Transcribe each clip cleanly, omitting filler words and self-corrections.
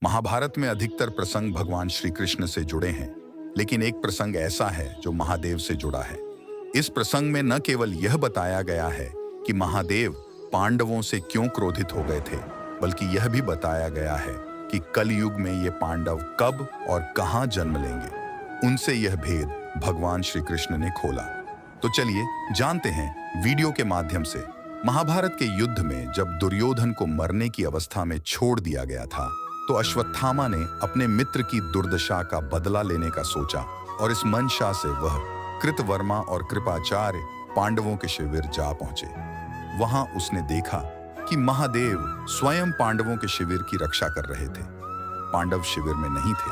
महाभारत में अधिकतर प्रसंग भगवान श्री कृष्ण से जुड़े हैं, लेकिन एक प्रसंग ऐसा है जो महादेव से जुड़ा है। इस प्रसंग में न केवल यह बताया गया है कि महादेव पांडवों से क्यों क्रोधित हो गए थे, बल्कि यह भी बताया गया है कि कलयुग में ये पांडव कब और कहां जन्म लेंगे। उनसे यह भेद भगवान श्री कृष्ण ने खोला। तो चलिए जानते हैं वीडियो के माध्यम से। महाभारत के युद्ध में जब दुर्योधन को मरने की अवस्था में छोड़ दिया गया था, तो अश्वत्थामा ने अपने मित्र की दुर्दशा का बदला लेने का सोचा और इस मंशा से वह कृतवर्मा और कृपाचार्य पांडवों के शिविर जा पहुंचे। वहां उसने देखा कि महादेव स्वयं पांडवों के शिविर की रक्षा कर रहे थे। पांडव शिविर में नहीं थे,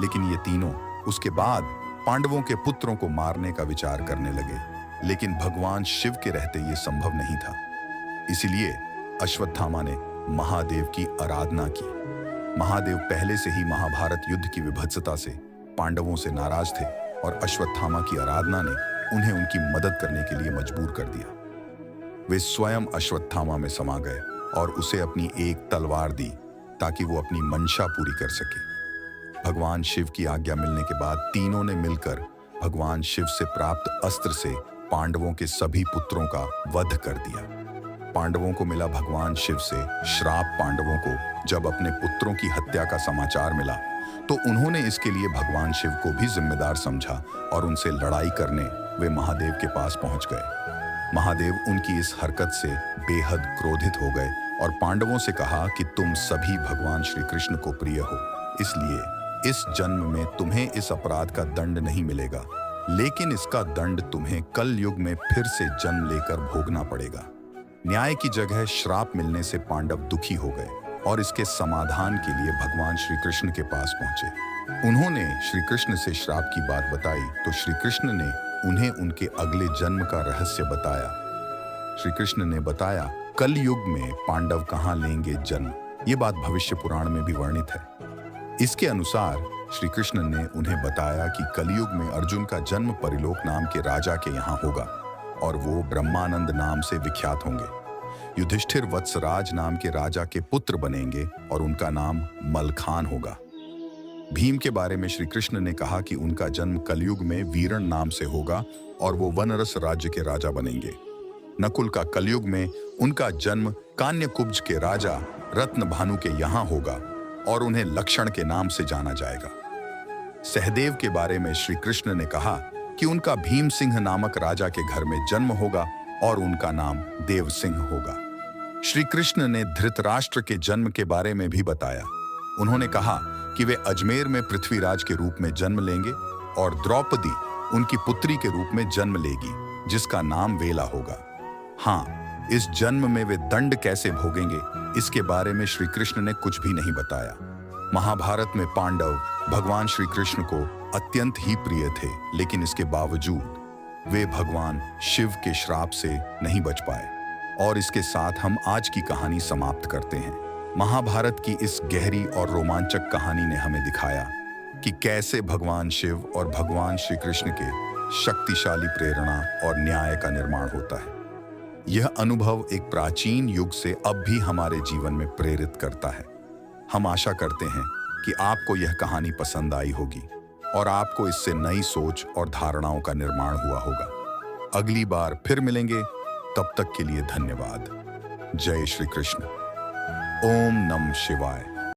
लेकिन ये तीनों उसके बाद पांडवों के पुत्रों को मारने का विचार करने लगे। लेकिन भगवान शिव के रहते ये संभव नहीं था। इसीलिए अश्वत्थामा ने महादेव की आराधना की। महादेव पहले से ही महाभारत युद्ध की विभत्सता से पांडवों से नाराज थे और अश्वत्थामा की आराधना ने उन्हें उनकी मदद करने के लिए मजबूर कर दिया। वे स्वयं अश्वत्थामा में समा गए और उसे अपनी एक तलवार दी ताकि वो अपनी मंशा पूरी कर सके। भगवान शिव की आज्ञा मिलने के बाद तीनों ने मिलकर भगवान शिव से प्राप्त अस्त्र से पांडवों के सभी पुत्रों का वध कर दिया। पांडवों को मिला भगवान शिव से श्राप। पांडवों को जब अपने पुत्रों की हत्या का समाचार मिला, तो उन्होंने इसके लिए भगवान शिव को भी जिम्मेदार समझा और उनसे लड़ाई करने वे महादेव के पास पहुंच गए। महादेव उनकी इस हरकत से बेहद क्रोधित हो गए और पांडवों से कहा कि तुम सभी भगवान श्री कृष्ण को प्रिय हो, इसलिए इस जन्म में तुम्हें इस अपराध का दंड नहीं मिलेगा, लेकिन इसका दंड तुम्हें कल युग में फिर से जन्म लेकर भोगना पड़ेगा। न्याय की जगह श्राप मिलने से पांडव दुखी हो गए और इसके समाधान के लिए भगवान श्री कृष्ण के पास पहुंचे। उन्होंने श्री कृष्ण से श्राप की बात बताई तो श्री कृष्ण ने उन्हें उनके अगले जन्म का रहस्य बताया। श्री कृष्ण ने बताया कल युग में पांडव कहां लेंगे जन्म। ये बात भविष्य पुराण में भी वर्णित है। इसके अनुसार श्री कृष्ण ने उन्हें बताया कि कलयुग में अर्जुन का जन्म परिलोक नाम के राजा के यहाँ होगा और वो ब्रह्मानंद नाम से विख्यात होंगे। युधिष्ठिर वत्सराज नाम के राजा के पुत्र बनेंगे और उनका नाम मलखान होगा। भीम के बारे में श्री कृष्ण ने कहा कि उनका जन्म कलयुग में वीरण नाम से होगा और वो वनरस राज्य के राजा बनेंगे। नकुल का कलयुग में उनका जन्म कान्यकुब्ज के राजा रत्नभानु के यहाँ होगा और उन्हें लक्षण के नाम से जाना जाएगा। सहदेव के बारे में श्री कृष्ण ने कहा कि उनका भीम सिंह नामक राजा के घर में जन्म होगा और उनका नाम देव सिंह होगा। श्री कृष्ण ने धृतराष्ट्र के जन्म के बारे में भी बताया। उन्होंने कहा कि वे अजमेर में पृथ्वीराज के रूप में जन्म लेंगे और द्रौपदी उनकी पुत्री के रूप में जन्म लेगी, जिसका नाम वेला होगा। हाँ, इस जन्म में वे दंड कैसे भोगेंगे, इसके बारे में श्री कृष्ण ने कुछ भी नहीं बताया। महाभारत में पांडव भगवान श्री कृष्ण को अत्यंत ही प्रिय थे, लेकिन इसके बावजूद वे भगवान शिव के श्राप से नहीं बच पाए। और इसके साथ हम आज की कहानी समाप्त करते हैं। महाभारत की इस गहरी और रोमांचक कहानी ने हमें दिखाया कि कैसे भगवान शिव और भगवान श्री कृष्ण के शक्तिशाली प्रेरणा और न्याय का निर्माण होता है। यह अनुभव एक प्राचीन युग से अब भी हमारे जीवन में प्रेरित करता है। हम आशा करते हैं कि आपको यह कहानी पसंद आई होगी और आपको इससे नई सोच और धारणाओं का निर्माण हुआ होगा। अगली बार फिर मिलेंगे, तब तक के लिए धन्यवाद। जय श्री कृष्ण। ओम नमः शिवाय।